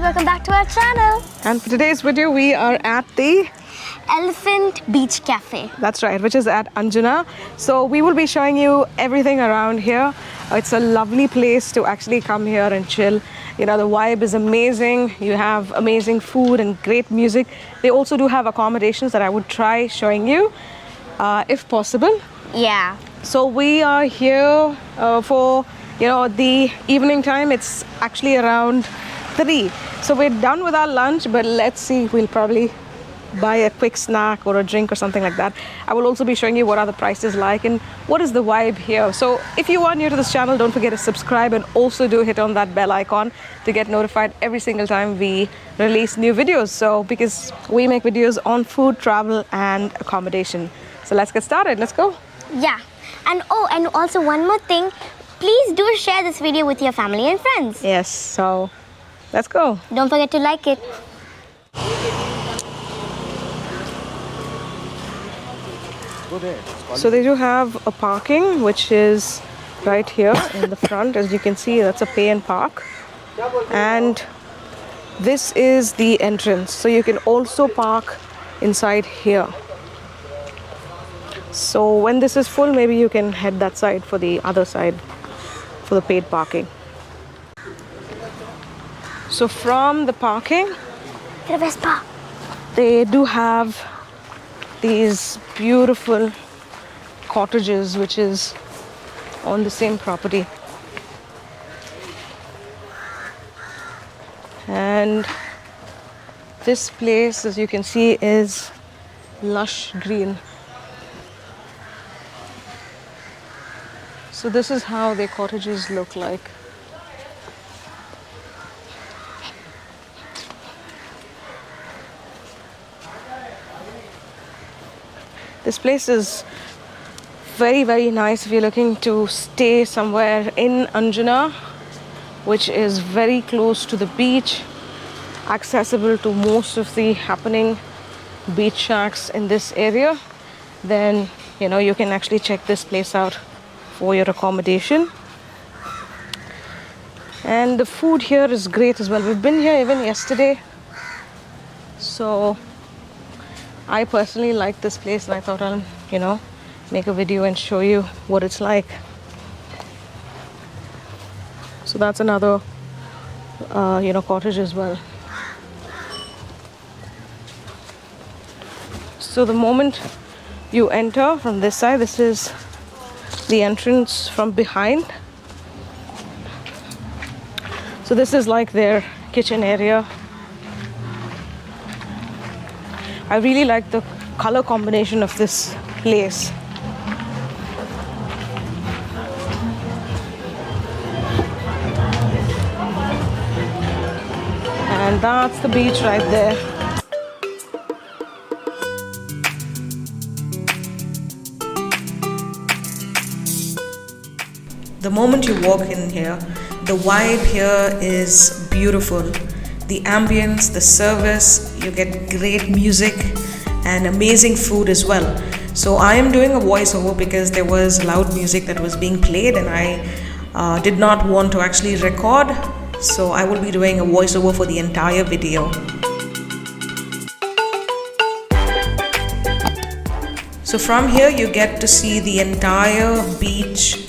welcome back to our channel. And for today's video, we are at the Elephant Beach Cafe. That's right, which is at Anjuna. So we will be showing you everything around here. It's a lovely place to actually come here and chill. You know, the vibe is amazing. You have amazing food and great music. They also do have accommodations that I would try showing you, if possible. Yeah. So we are here for, the evening time. It's actually around 3. So we're done with our lunch, but let's see, we'll probably buy a quick snack or a drink or something like that. I will also be showing you what are the prices like and what is the vibe here. So if you are new to this channel, don't forget to subscribe and also do hit on that bell icon to get notified every single time we release new videos. So because we make videos on food, travel and accommodation. So let's get started. Let's go. Yeah. And also one more thing, please do share this video with your family and friends. Yes, so let's go. Don't forget to like it. So they do have a parking which is right here in the front. As you can see, that's a pay and park. And this is the entrance. So you can also park inside here. So when this is full, maybe you can head that side for the other side for the paid parking. So from the parking, they do have these beautiful cottages which is on the same property. And this place, as you can see, is lush green. So this is how their cottages look like. This place is very, very nice if you're looking to stay somewhere in Anjuna, which is very close to the beach, accessible to most of the happening beach shacks in this area. Then, you can actually check this place out for your accommodation. And the food here is great as well. We've been here even yesterday. So I personally like this place and I thought I'll, make a video and show you what it's like. So that's another, cottage as well. So the moment you enter from this side, this is the entrance from behind. So this is like their kitchen area. I really like the color combination of this place. And that's the beach right there. The moment you walk in here, the vibe here is beautiful. The ambience, the service, you get great music and amazing food as well. So I am doing a voiceover because there was loud music that was being played and I did not want to actually record. So I will be doing a voiceover for the entire video. So from here you get to see the entire beach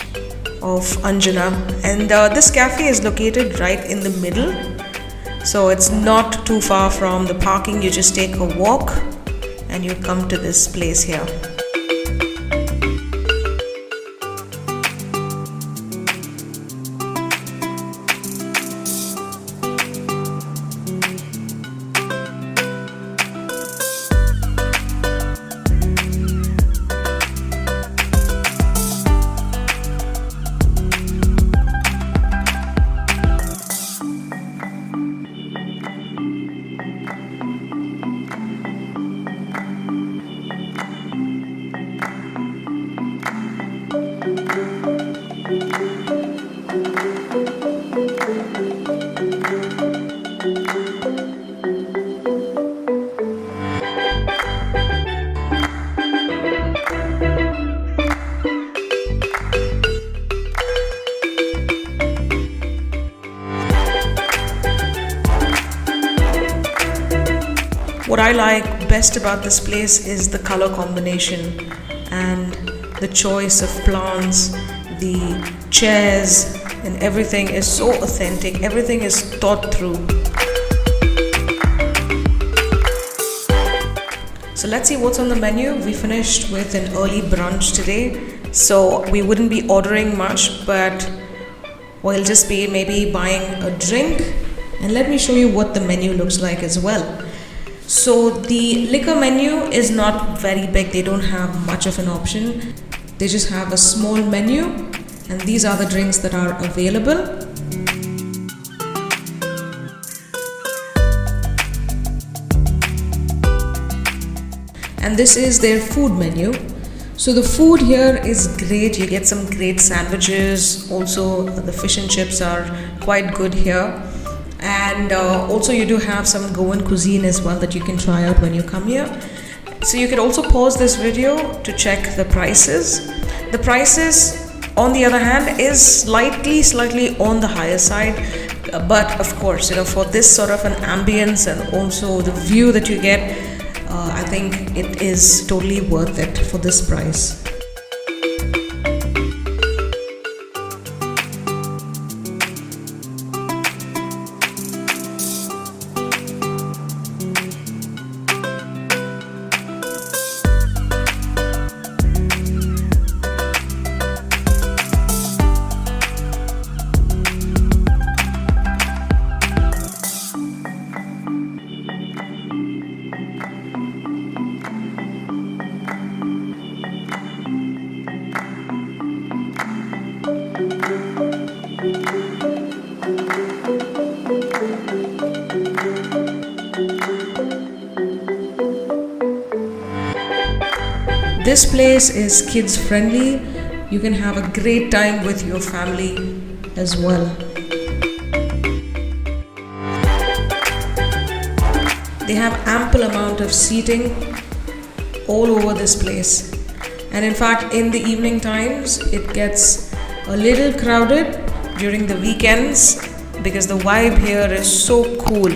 of Anjuna, and this cafe is located right in the middle. So it's not too far from the parking. You just take a walk and you come to this place here. What I like best about this place is the color combination and the choice of plants, the chairs, and everything is so authentic. Everything is thought through. So let's see what's on the menu. We finished with an early brunch today, so we wouldn't be ordering much, but we'll just be maybe buying a drink. And let me show you what the menu looks like as well. So the liquor menu is not very big. They don't have much of an option. They just have a small menu, and these are the drinks that are available. And this is their food menu. So the food here is great. You get some great sandwiches. Also, the fish and chips are quite good here. And also you do have some Goan cuisine as well that you can try out when you come here. So you can also pause this video to check the prices. The prices, on the other hand, is slightly on the higher side. But of course, for this sort of an ambience and also the view that you get, I think it is totally worth it for this price. This place is kids friendly. You can have a great time with your family as well. They have ample amount of seating all over this place. And in fact, in the evening times, it gets a little crowded during the weekends because the vibe here is so cool.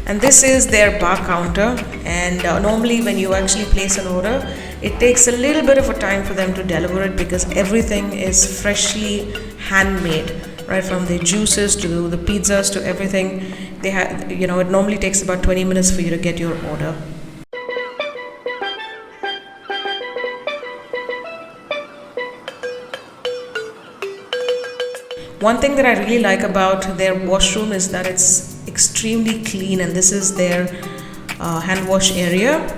And this is their bar counter, and normally when you actually place an order, it takes a little bit of a time for them to deliver it because everything is freshly handmade, right from the juices to the pizzas to everything. They have, it normally takes about 20 minutes for you to get your order. One thing that I really like about their washroom is that it's extremely clean, and this is their hand wash area.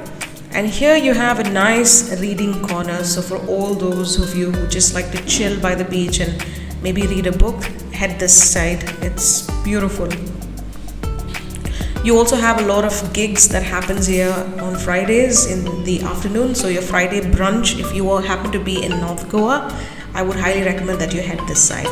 And here you have a nice reading corner. So for all those of you who just like to chill by the beach and maybe read a book, head this side. It's beautiful. You also have a lot of gigs that happens here on Fridays in the afternoon. So your Friday brunch, if you all happen to be in North Goa, I would highly recommend that you head this side.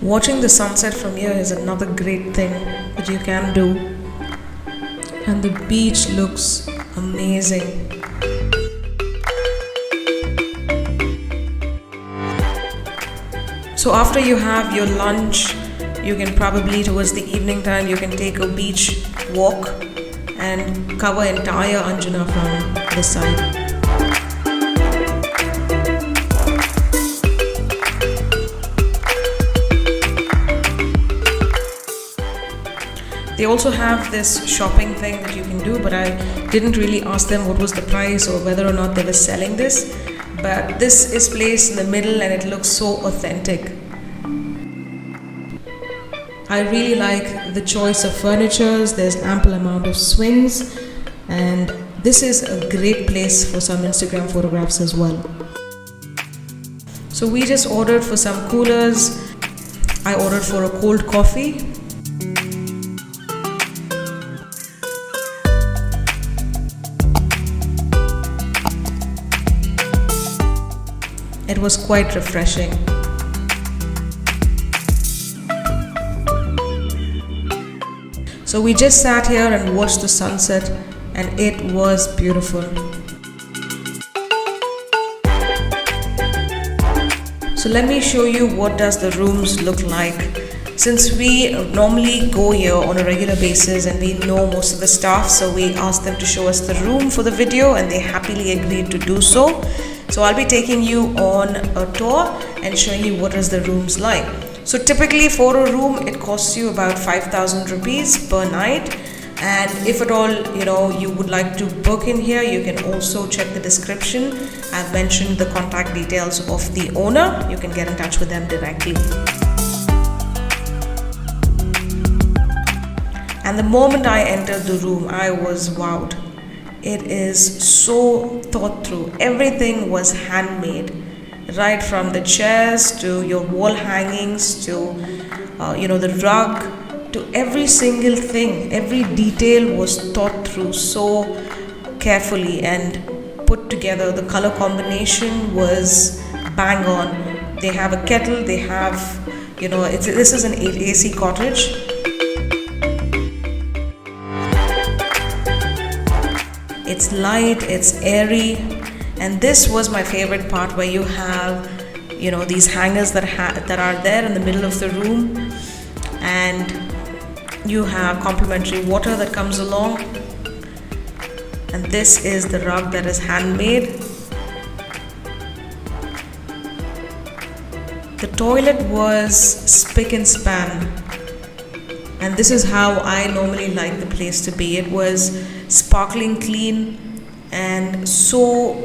Watching the sunset from here is another great thing that you can do. And the beach looks amazing. So after you have your lunch, you can probably towards the evening time, you can take a beach walk and cover entire Anjuna from this side. They also have this shopping thing that you can do, but I didn't really ask them what was the price or whether or not they were selling this. But this is placed in the middle and it looks so authentic. I really like the choice of furnitures. There's ample amount of swings, and this is a great place for some Instagram photographs as well. So we just ordered for some coolers. I ordered for a cold coffee. It was quite refreshing. So we just sat here and watched the sunset, and it was beautiful. So let me show you what does the rooms look like. Since we normally go here on a regular basis and we know most of the staff, so we asked them to show us the room for the video and they happily agreed to do so. So I'll be taking you on a tour and showing you what is the rooms like. So typically for a room it costs you about 5,000 rupees per night, and if at all you would like to book in here, you can also check the description. I've mentioned the contact details of the owner. You can get in touch with them directly. And the moment I entered the room, I was wowed. It is so thought through. Everything was handmade, right from the chairs to your wall hangings to the rug, to every single thing. Every detail was thought through so carefully and put together. The color combination was bang on. They have a kettle, they have this is an AC cottage. It's light, it's airy, and this was my favorite part, where you have these hangers that are there in the middle of the room, and you have complimentary water that comes along, and this is the rug that is handmade. The toilet was spick and span, and this is how I normally like the place to be. It was sparkling clean and so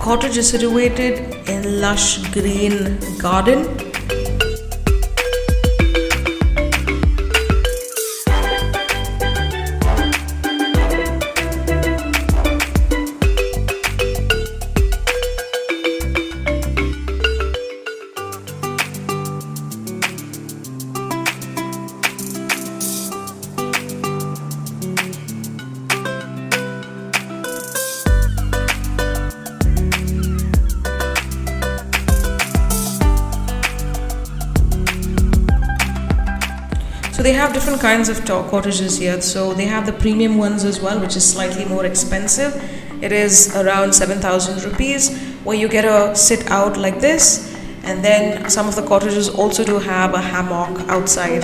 cottage is situated in lush green garden. So they have different kinds of cottages here. So they have the premium ones as well, which is slightly more expensive. It is around 7,000 rupees, where you get a sit out like this, and then some of the cottages also do have a hammock outside.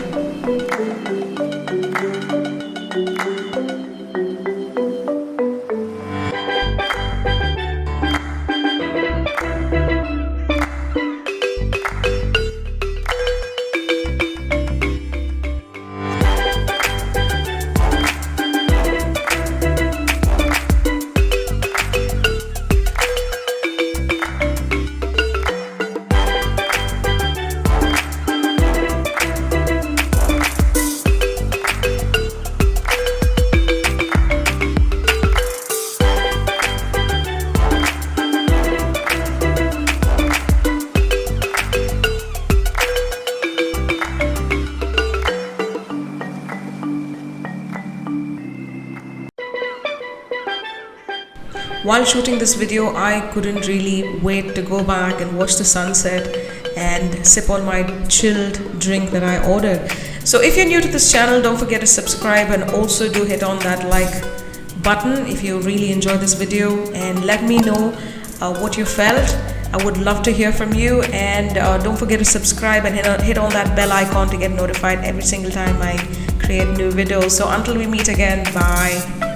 While shooting this video, I couldn't really wait to go back and watch the sunset and sip on my chilled drink that I ordered. So if you're new to this channel, don't forget to subscribe and also do hit on that like button if you really enjoyed this video, and let me know what you felt. I would love to hear from you, and don't forget to subscribe and hit on that bell icon to get notified every single time I create new videos. So until we meet again, bye.